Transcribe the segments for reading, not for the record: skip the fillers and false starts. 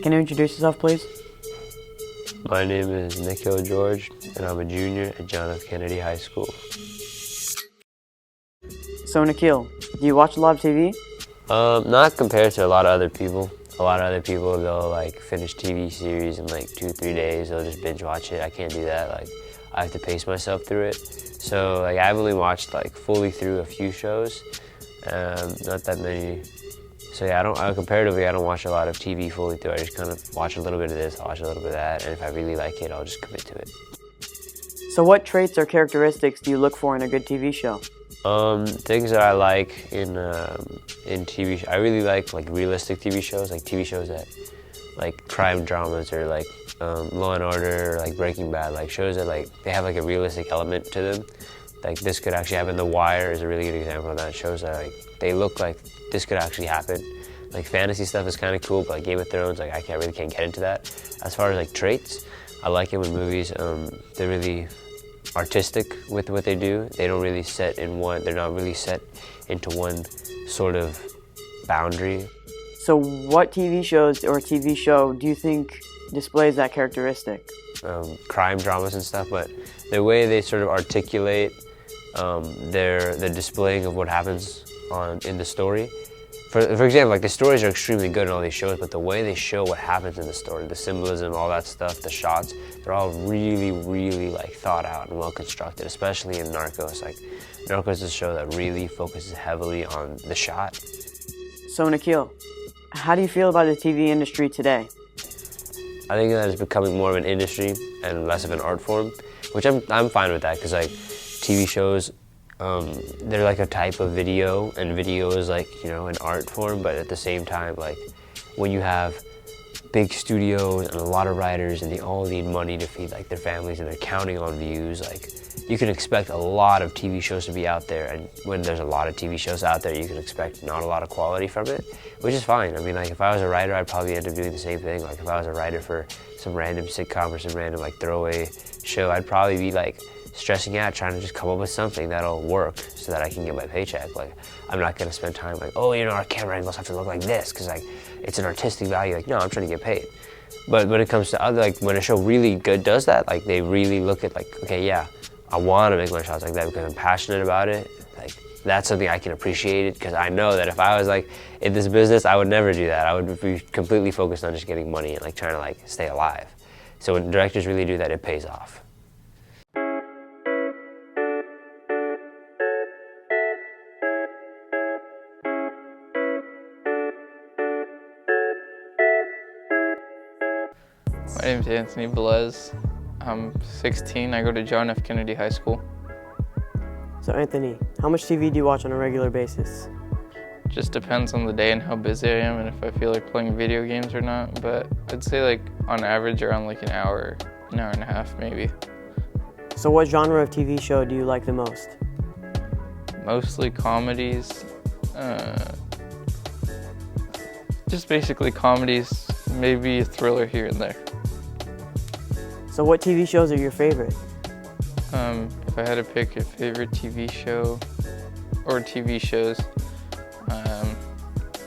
Can you introduce yourself, please? My name is Nikhil George, and I'm a junior at John F. Kennedy High School. So Nikhil, do you watch a lot of TV? Not compared to a lot of other people. A lot of other people, they'll like finish TV series in like 2-3 days. They'll just binge watch it. I can't do that. Like, I have to pace myself through it. So like, I've only watched like fully through a few shows, not that many. So yeah, comparatively, I don't watch a lot of TV fully through. I just kind of watch a little bit of this, I'll watch a little bit of that, and if I really like it, I'll just commit to it. So what traits or characteristics do you look for in a good TV show? Things that I like in TV, I really like realistic TV shows, like TV shows that, like crime dramas or like Law and Order or like Breaking Bad, like shows that like they have like a realistic element to them. Like this could actually happen. The Wire is a really good example of that. Shows that like they look like this could actually happen. Like fantasy stuff is kind of cool, but like Game of Thrones, like I really can't get into that. As far as like traits, I like it when movies they're really artistic with what they do. They don't really set in one. They're not really set into one sort of boundary. So what TV shows or TV show do you think displays that characteristic? Crime dramas and stuff, but the way they sort of articulate their displaying of what happens in the story. For example, like the stories are extremely good in all these shows, but the way they show what happens in the story, the symbolism, all that stuff, the shots, they're all really, really like thought out and well constructed, especially in Narcos. Like Narcos is a show that really focuses heavily on the shot. So Nikhil, how do you feel about the TV industry today? I think that it's becoming more of an industry and less of an art form, which I'm fine with that, because like TV shows, they're like a type of video, and video is like, you know, an art form, but at the same time, like when you have big studios and a lot of writers and they all need money to feed like their families and they're counting on views, like you can expect a lot of TV shows to be out there, and when there's a lot of TV shows out there, you can expect not a lot of quality from it, which is fine. I mean, like if I was a writer, I'd probably end up doing the same thing. Like if I was a writer for some random sitcom or some random like throwaway show, I'd probably be like stressing out, trying to just come up with something that'll work so that I can get my paycheck. Like, I'm not gonna spend time like, oh, you know, our camera angles have to look like this, because like, it's an artistic value. Like, no, I'm trying to get paid. But when it comes to other, like when a show really good does that, like they really look at like, okay, yeah, I wanna make my shots like that because I'm passionate about it. Like, that's something I can appreciate it, because I know that if I was like in this business, I would never do that. I would be completely focused on just getting money and like trying to like stay alive. So when directors really do that, it pays off. My name is Anthony Velez. I'm 16. I go to John F. Kennedy High School. So Anthony, how much TV do you watch on a regular basis? Just depends on the day and how busy I am and if I feel like playing video games or not, but I'd say like on average around like an hour and a half maybe. So what genre of TV show do you like the most? Mostly comedies. Just basically comedies, maybe a thriller here and there. So what TV shows are your favorite? If I had to pick a favorite TV show or TV shows,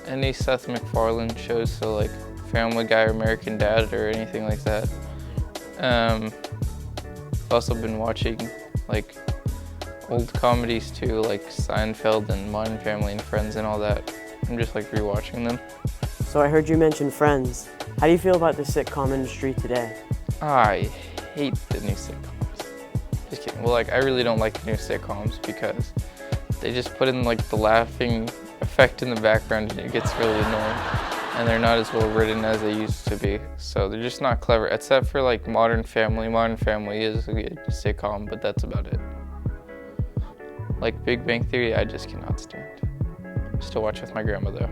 any Seth MacFarlane shows, so like Family Guy or American Dad or anything like that. I've also been watching like old comedies too, like Seinfeld and Modern Family and Friends and all that. I'm just like rewatching them. So I heard you mention Friends. How do you feel about the sitcom industry today? I hate the new sitcoms. Just kidding. Well, like I really don't like the new sitcoms because they just put in like the laughing effect in the background and it gets really annoying. And they're not as well written as they used to be. So they're just not clever, except for like Modern Family. Modern Family is a good sitcom, but that's about it. Like Big Bang Theory, I just cannot stand. Still watch with my grandma though.